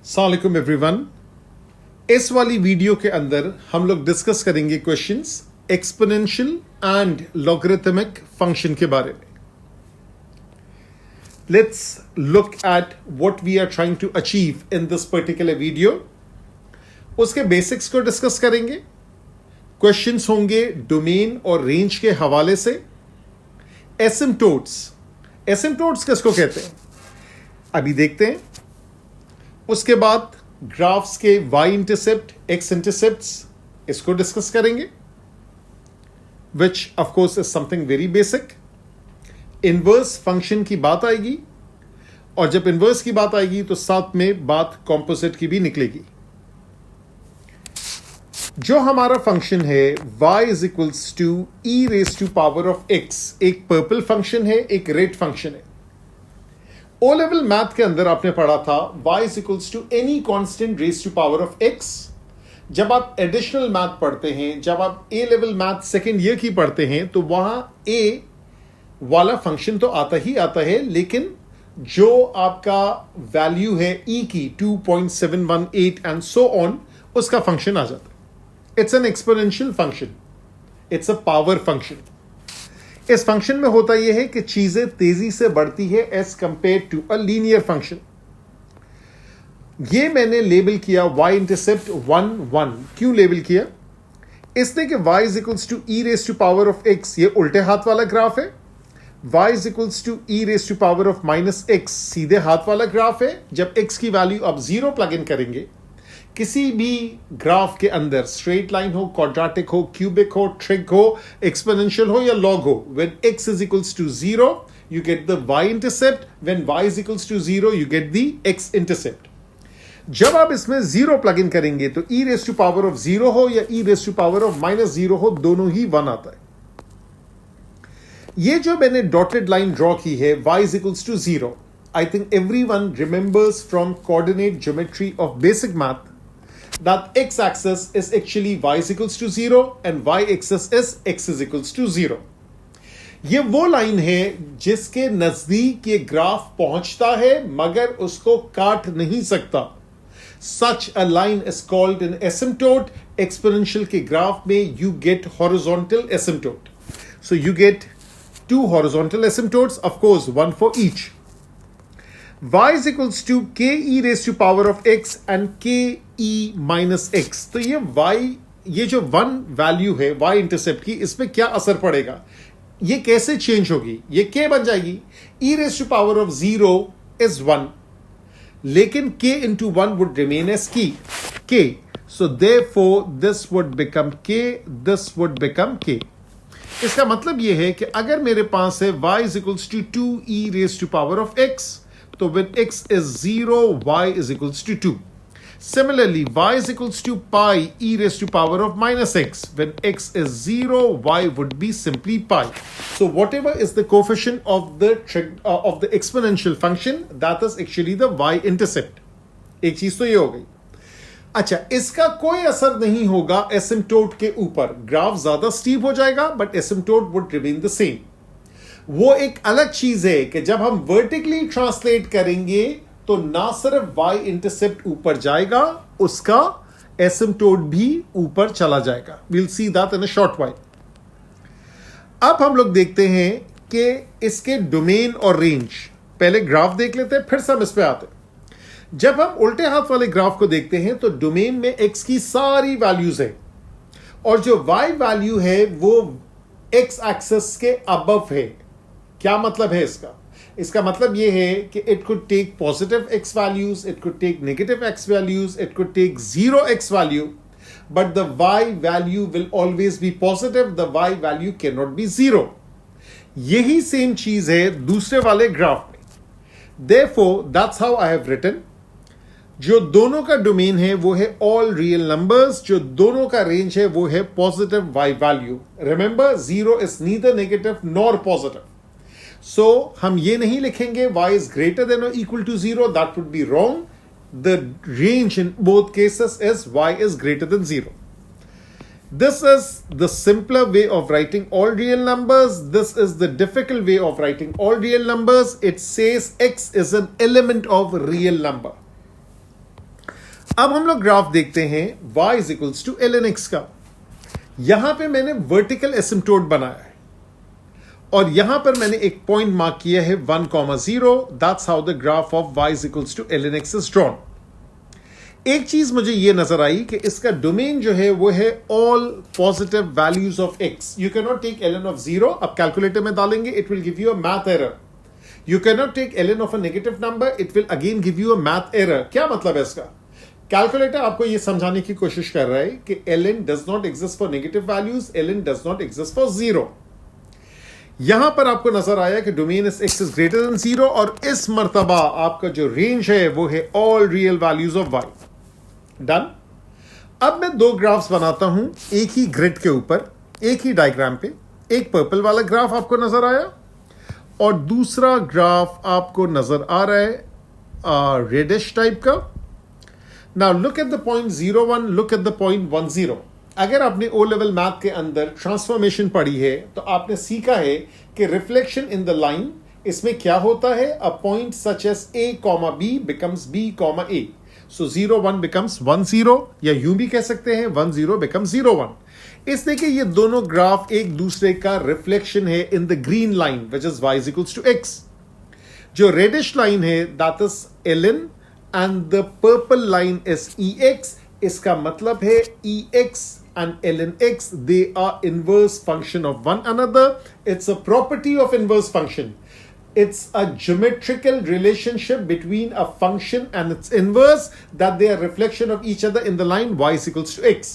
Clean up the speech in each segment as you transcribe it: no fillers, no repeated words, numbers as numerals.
अस्सलामुअलैकुम एवरीवन। इस वाली वीडियो के अंदर हम लोग डिस्कस करेंगे questions exponential and logarithmic function के बारे में। Let's look at what we are trying to achieve in this particular video. उसके बेसिक्स को डिस्कस करेंगे। क्वेश्चंस होंगे डोमेन और रेंज के हवाले से। एसिम्टोट्स किसको कहते हैं अभी देखते हैं। उसके बाद ग्राफ्स के y इंटरसेप्ट, x इंटरसेप्ट्स, इसको डिस्कस करेंगे, which of course is something very basic. Inverse function की बात आएगी, और जब इनवर्स की बात आएगी तो साथ में बात कॉम्पोजिट की भी निकलेगी। जो हमारा फंक्शन है y is equals to e raise to power of x, एक पर्पल फंक्शन है, एक रेड फंक्शन है। ओ लेवल मैथ के अंदर आपने पढ़ा था y is equals to any constant raise to power of x। जब आप एडिशनल मैथ पढ़ते हैं, जब आप A level math second year की पढ़ते हैं, तो वहां a वाला फंक्शन तो आता ही आता है, लेकिन जो आपका वैल्यू है e की 2.718 एंड सो ऑन, उसका फंक्शन आ जाता है। It's an exponential function, it's a power function. इस फंक्शन में होता यह है कि चीजें तेजी से बढ़ती है as compare to a linear function. ये मैंने लेबल किया y इंटरसेप्ट 1 1। क्यों लेबल किया? इसलिए कि y is equals to e raise to power of x, ये उल्टे हाथ वाला ग्राफ है। y is equals to e raise to power of minus x, सीधे हाथ वाला ग्राफ है। जब x की वैल्यू आप 0 प्लग इन करेंगे, किसी भी ग्राफ के अंदर, स्ट्रेट लाइन हो, क्वाड्रेटिक हो, क्यूबिक हो, ट्रिग हो, एक्सपोनेंशियल हो या लॉग हो, when x is equals to 0 you get the y intercept, when y is equals to 0 you get the x intercept। जब आप इसमें 0 प्लग इन करेंगे तो e raise to power of 0 हो या e raise to power of minus 0 हो, दोनों ही 1 आता है। ये जो मैंने डॉटेड लाइन ड्रॉ की है y is equals to 0, I think everyone remembers from coordinate geometry of basic math that x-axis is actually y is equals to 0 and y-axis is x is equals to 0। ये वो line है जिसके नजदीक ये graph पहुंचता है मगर उसको काट नहीं सकता। Such a line is called an asymptote। Exponential के ग्राफ में you get horizontal asymptote। So you get two horizontal asymptotes, of course one for each। y is equals to k e raised to power of x and k e minus x। तो ये y, ये जो 1 value है y intercept की, इसमें क्या असर पड़ेगा, ये कैसे चेंज होगी? ये k बन जाएगी e raised to power of 0 is 1, लेकिन k into 1 would remain as k। So therefore this would become k, this would become k। इसका मतलब ये है कि अगर मेरे पास है y is equals to 2e raised to power of x, तो when x is 0 y is equals to 2। Similarly y is equals to pi e raised to power of minus x, when x is 0 y would be simply pi। So whatever is the coefficient of the exponential function, that is actually the y intercept। एक चीज तो ये हो गई। अच्छा, इसका कोई असर नहीं होगा एसिम्टोट के ऊपर। ग्राफ ज्यादा स्टीप हो जाएगा but asymptote would remain the same. वो एक अलग चीज है कि जब हम वर्टिकली ट्रांसलेट करेंगे तो ना सिर्फ y इंटरसेप्ट ऊपर जाएगा, उसका एसिम्टोट भी ऊपर चला जाएगा। We'll see that in a short while. अब हम लोग देखते हैं कि इसके डोमेन और रेंज। पहले ग्राफ देख लेते हैं, फिर से हम इस पे आते हैं। जब हम उल्टे हाथ वाले ग्राफ को देखते हैं तो डोमेन में x की सारी वैल्यूज है, और जो y वैल्यू है वो x एक्सिस के अबव है। क्या मतलब है इसका? इसका मतलब यह है कि it could take positive x values, it could take negative x values, it could take 0 x value, but the y value will always be positive, the y value can not be 0। यही same चीज है दूसरे वाले graph में। Therefore that's how I have written. जो दोनों का domain है वो है ऑल रियल नंबर्स, जो दोनों का रेंज है वो है positive y value. Remember 0 is neither negative nor positive. So हम ये नहीं लिखेंगे y is greater than or equal to 0, that would be wrong। The range in both cases is y is greater than 0। This is the simpler way of writing all real numbers. This is the difficult way of writing all real numbers। It says x is an element of real number। अब हम लोग graph देखते हैं y is equals to l n x का। यहां पे मैंने vertical asymptote बनाया है और यहां पर मैंने एक पॉइंट मार्क किया है 1,0। That's how the graph of y is equals to l n x is drawn. एक चीज मुझे यह नजर आई कि इसका डोमेन जो है वो है all positive values of x। You can not take ln of 0, अब कैलकुलेटर में डालेंगे it will give you a math error. You can not take ln of a negative number, it will again give you a math error. क्या मतलब है इसका? Calculator आपको यह समझाने की कोशिश कर रहा है कि ln does not exist for negative values, ln does not exist for 0। यहां पर आपको नजर आया कि domain is x is greater than 0 और इस मर्तबा आपका जो रेंज है वो है all real values of y। Done. अब मैं दो ग्राफ्स बनाता हूं एक ही ग्रिड के ऊपर, एक ही डायग्राम पे। एक पर्पल वाला ग्राफ आपको नजर आया और दूसरा ग्राफ आपको नजर आ रहा है रेडिश टाइप का। Now look at the point 01, look at the point 10। अगर आपने ओ लेवल मैथ के अंदर ट्रांसफॉर्मेशन पढ़ी है तो आपने सीखा है कि रिफ्लेक्शन इन द लाइन, इसमें क्या होता है? A point such as a, b becomes b, a। So 0 1 becomes 1 0, या यूं भी कह सकते हैं 1 0 becomes 0 1। इसलिए कि ये दोनों ग्राफ एक दूसरे का रिफ्लेक्शन है in the green line which is y is equals to x। जो रेडिश लाइन है that is ln and the purple line is ex। इसका मतलब है ex and ln x they are inverse function of one another। It's a property of inverse function। It's a geometrical relationship between a function and its inverse that they are reflection of each other in the line y is equals to x।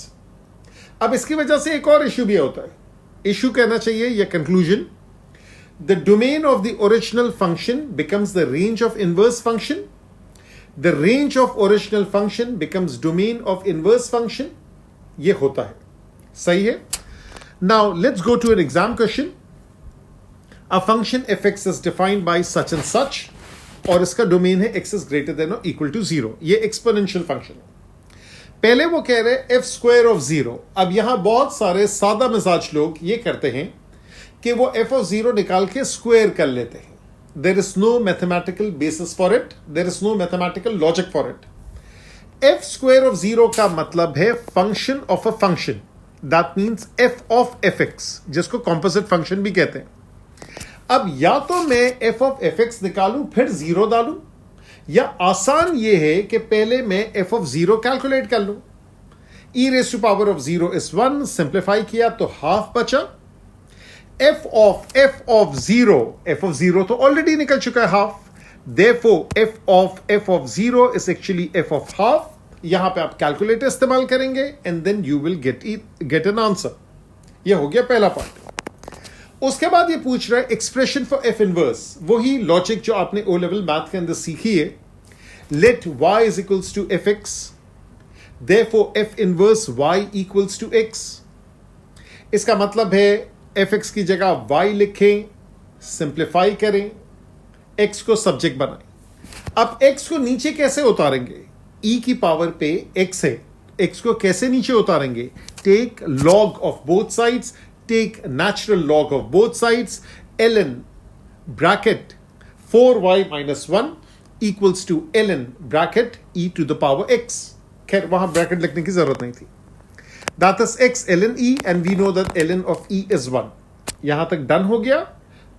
अब इसकी वजह से एक और issue भी होता है। Issue कहना चाहिए या conclusion. The domain of the original function becomes the range of inverse function। The range of original function becomes domain of inverse function। ये होता है, सही है। Now let's go to an exam question। A function fx is defined by such and such और इसका domain है x is greater than or equal to 0। ये exponential function है। पहले वो कह रहे हैं f square of 0। अब यहां बहुत सारे सादा मिजाज लोग ये करते हैं कि वो f of 0 निकाल के स्क्वायर कर लेते हैं। There is no mathematical basis for it, there is no mathematical logic for it। f square of 0 का मतलब है function of a function, that means f of fx, जिसको कॉम्पोजिट फंक्शन भी कहते हैं। अब या तो मैं f of fx निकालूं फिर 0 डालूं, या आसान यह है कि पहले मैं f of 0 कैलकुलेट कर लूं। e raised to power of 0 is 1, simplify किया तो हाफ बचा। f of 0 तो ऑलरेडी निकल चुका है half, therefore f of 0 is actually f of half। यहां पे आप कैलकुलेटर इस्तेमाल करेंगे and then you will get an answer. यह हो गया पहला पार्ट। उसके बाद ये पूछ रहा है एक्सप्रेशन फॉर एफ इनवर्स, वही लॉजिक जो आपने ओ लेवल मैथ के अंदर सीखी है। Let y is equals to f x, therefore f inverse y equals to x। इसका मतलब है एफ एक्स की जगह y लिखें, सिंप्लीफाई करें, x को सब्जेक्ट बनाएं। अब x को नीचे कैसे उतारेंगे? e की पावर पे x है, x को कैसे नीचे उतारेंगे? Take log of both sides, take natural log of both sides, ln bracket 4y minus 1 equals to ln bracket e to the power x। खैर वहां ब्रैकेट लिखने की जरूरत नहीं थी। That is x ln e and we know that ln of e is 1। यहां तक done हो गया।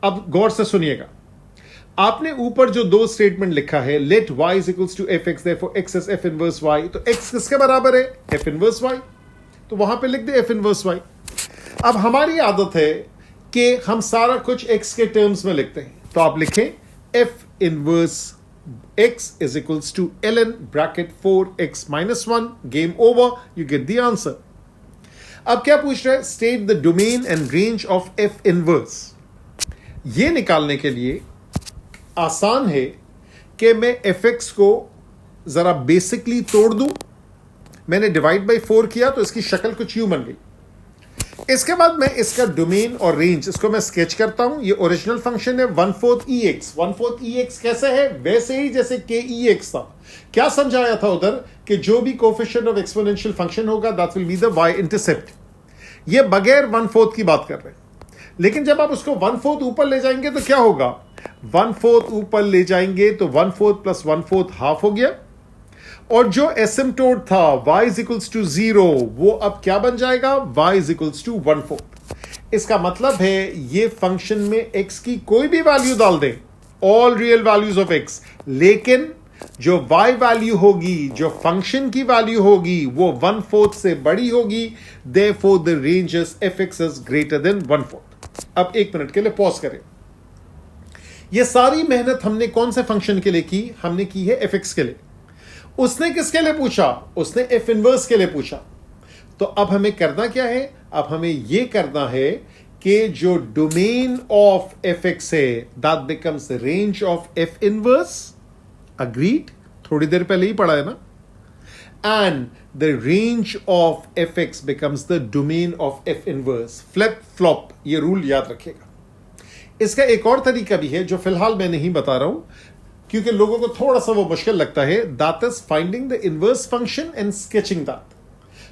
अब गौर से सुनिएगा, आपने ऊपर जो दो स्टेटमेंट लिखा है, let y is equals to fx therefore x is f inverse y, तो x किसके बराबर है? f inverse y। तो वहां पे लिख दे f inverse y। अब हमारी आदत है कि हम सारा कुछ x के टर्म्स में लिखते हैं, तो आप लिखें f inverse x is equals to ln bracket 4x minus 1, game over, you get the answer। अब क्या पूछ रहा है? State the domain and range of f inverse. ये निकालने के लिए आसान है कि मैं fx को जरा बेसिकली तोड़ दूं। मैंने डिवाइड बाय 4 किया तो इसकी शक्ल कुछ यूं बन गई। इसके बाद मैं इसका डोमेन और रेंज इसको मैं स्केच करता हूं। ये ओरिजिनल फंक्शन है 1/4 ex। 1/4 ex कैसे है? वैसे ही जैसे k ex था। क्या समझाया था उधर कि जो भी कोफिशिएंट ऑफ एक्सपोनेंशियल फंक्शन होगा that will be the y intercept. ये बगैर 1/4 की बात कर रहे हैं, लेकिन जब आप उसको 1/4 ऊपर ले जाएंगे तो क्या होगा? 1/4 ऊपर ले जाएंगे तो 1/4 + 1/4 हाफ हो गया, और जो एसिम्प्टोट था y इज इक्वल्स टू 0 वो अब क्या बन जाएगा, y इज इक्वल्स टू 1/4। इसका मतलब है ये फंक्शन में x की कोई भी वैल्यू डाल दे, all real values of x, लेकिन जो y वैल्यू होगी, जो फंक्शन की वैल्यू होगी वो 1/4 से बड़ी होगी, therefore the range is fx is greater then 1/4। अब एक मिनट के लिए पॉज करें। ये सारी मेहनत हमने कौन से फंक्शन के लिए की, हमने की है fx के लिए। उसने किसके लिए पूछा, उसने f इनवर्स के लिए पूछा। तो अब हमें करना क्या है, अब हमें यह करना है कि जो डोमेन ऑफ fx है that becomes the range of f inverse, agreed, थोड़ी देर पहले ही पढ़ा है ना, and the range of fx becomes the domain of f inverse, flip flop, ये रूल याद रखिएगा। इसका एक और तरीका भी है जो फिलहाल मैं नहीं बता रहा हूं क्योंकि लोगों को थोड़ा सा वो मुश्किल लगता है, that is finding the inverse function and sketching that.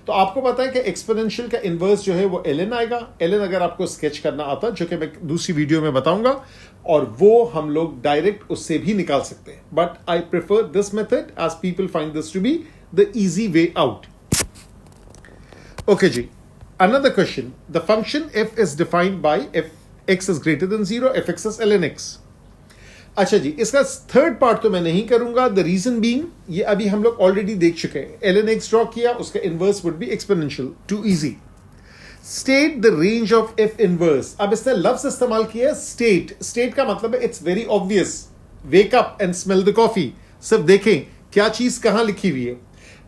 तो आपको पता है कि एक्सपोनेंशियल का इनवर्स जो है वो ln आएगा। ln अगर आपको स्केच करना आता, जो कि मैं दूसरी वीडियो में बताऊंगा, और वो हम लोग डायरेक्ट उससे भी निकाल सकते हैं, but I prefer this method as people find this to be the easy way out. Okay जी, another question, the function f is defined by x is greater than 0, fx is ln x। अच्छा जी, इसका third part तो मैं नहीं करूंगा, the reason being ये अभी हम लोग ऑलरेडी देख चुके हैं। ln x ड्रॉ किया, उसका inverse would be exponential, too easy. State the range of f inverse. अब इसने लफ्ज इस्तेमाल किया स्टेट। स्टेट का मतलब है it's very obvious, wake up and smell the coffee. सिर्फ देखें क्या चीज कहां लिखी हुई है।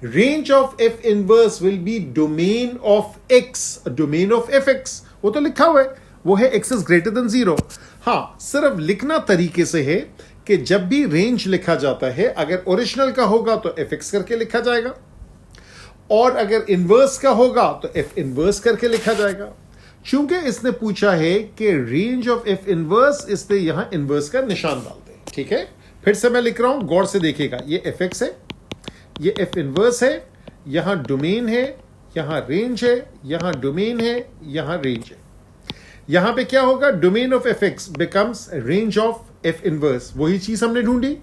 Range of f inverse will be domain of x, domain of fx, वो तो लिखा हुआ है, वो है x इज ग्रेटर देन 0। हाँ, सिर्फ लिखना तरीके से है कि जब भी रेंज लिखा जाता है, अगर ओरिजिनल का होगा तो fx करके लिखा जाएगा, और अगर इनवर्स का होगा तो f इनवर्स करके लिखा जाएगा। चूंकि इसने पूछा है कि रेंज ऑफ f इनवर्स, इसलिए यहां इनवर्स का निशान डाल दें। ठीक है, फिर से मैं लिख रहा हूं, गौर से देखिएगा। ये fx है, ये f इनवर्स है, यहां डोमेन है, यहां रेंज है, यहां डोमेन है, यहां रेंज है। यहां पे क्या होगा, domain of fx becomes range of f inverse, वही चीज हमने ढूंढी,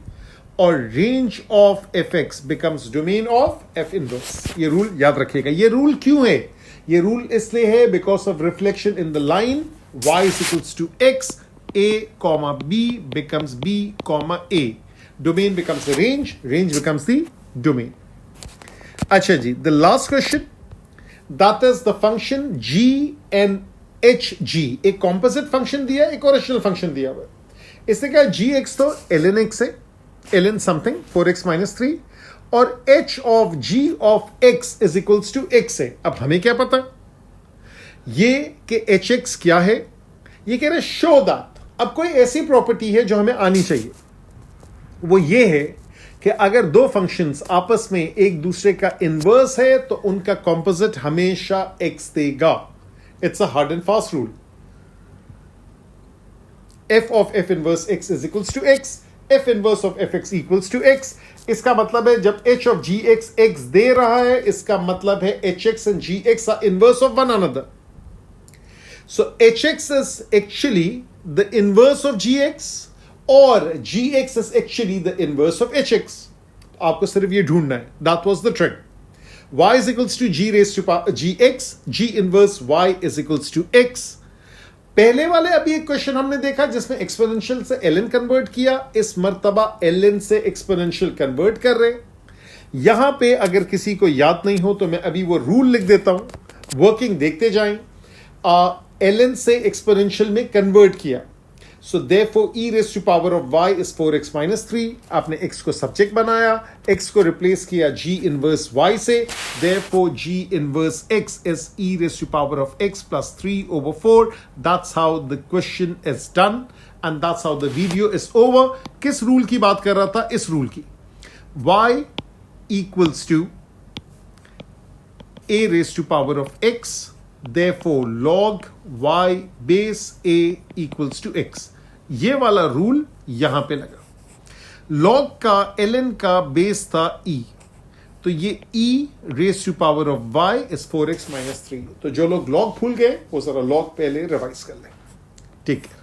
और range of fx becomes domain of f inverse. ये रूल याद रखिएगा। ये रूल क्यों है, ये रूल इसलिए है because of reflection in the line y is equals to x, a comma b becomes b comma a, domain becomes the range, range becomes the domain। अच्छा जी, the last question, that is the function g and hg, एक composite function दिया है, एक original function दिया हुआ है। इसने कहा gx तो ln x है, ln समथिंग 4x minus 3, और h of g of x is equals to x है। अब हमें क्या पता ये कि hx क्या है, ये कह रहे शो दैट। अब कोई ऐसी प्रॉपर्टी है जो हमें आनी चाहिए, वो ये है कि अगर दो फंक्शंस आपस में एक दूसरे का इनवर्स है तो उनका कॉम्पोजिट हमेशा x देगा। It's a hard and fast rule. f of f inverse x is equals to x, f inverse of fx equals to x। इसका मतलब है जब h of gx x दे रहा है, इसका मतलब है hx and gx are inverse of one another। So hx is actually the inverse of gx, or gx is actually the inverse of hx। आपको सिर्फ ये ढूंढना है, that was the trick। y is equals to g raised to power gx, g inverse y is equals to x। पहले वाले अभी एक question हमने देखा जिसमें एक्सपोनेंशियल से ln कन्वर्ट किया, इस मर्तबा ln से एक्सपोनेंशियल कन्वर्ट कर रहे। यहां पे अगर किसी को याद नहीं हो तो मैं अभी वो रूल लिख देता हूं, वर्किंग देखते जाएं। ln से एक्सपोनेंशियल में कन्वर्ट किया, so therefore e raise to power of y is 4x minus 3। आपने x को सब्जेक्ट बनाया, x को रिप्लेस किया g इनवर्स y से, therefore g inverse x is e raise to power of x plus 3 over 4। That's how the question is done and that's how the video is over. किस rule की बात कर रहा था, इस rule की, y equals to a raised to power of x, therefore log y base a equals to x। ये वाला रूल यहां पे लगा। log का ln का बेस था e, तो ये e raised to power of y is 4x minus 3। तो जो लोग log भूल गए वो जरा log पहले रिवाइज कर लें। ठीक है।